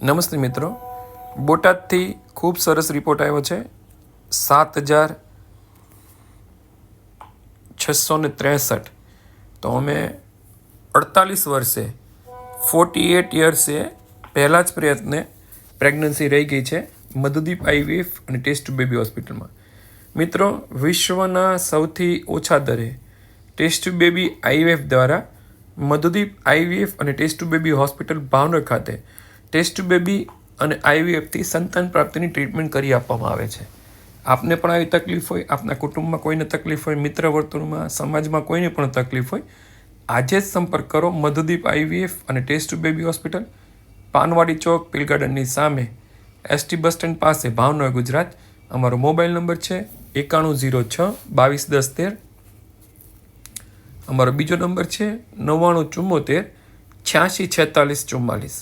નમસ્તે મિત્રો, બોટાદથી ખૂબ સરસ રિપોર્ટ આવ્યો છે. 7,663. તો અમે 48 વર્ષે 48 યર્સે પહેલા જ પ્રયત્ને પ્રેગ્નન્સી રહી ગઈ છે મધુદીપ આઈવીએફ અને ટેસ્ટ ટુ બેબી હોસ્પિટલમાં. મિત્રો, વિશ્વના સૌથી ઓછા દરે ટેસ્ટ ટુ બેબી આઈવીએફ દ્વારા મધુદીપ આઈવીએફ અને test tube baby hospital Bhavnagar ખાતે ટેસ્ટ ટુ બેબી અને આઈવીએફથી સંતાન પ્રાપ્તિની ટ્રીટમેન્ટ કરી આપવામાં આવે છે. આપને પણ આવી તકલીફ હોય, આપના કુટુંબમાં કોઈને તકલીફ હોય, મિત્ર વર્તુળમાં, સમાજમાં કોઈને પણ તકલીફ હોય, આજે જ સંપર્ક કરો મધુદીપ આઈવીએફ અને test tube baby hospital, Panwadi Chowk, Peel ગાર્ડનની સામે, એસટી બસ સ્ટેન્ડ પાસે, ભાવનગર, ગુજરાત. અમારો મોબાઈલ નંબર છે 9106221013. અમારો બીજો નંબર છે 9974 864644.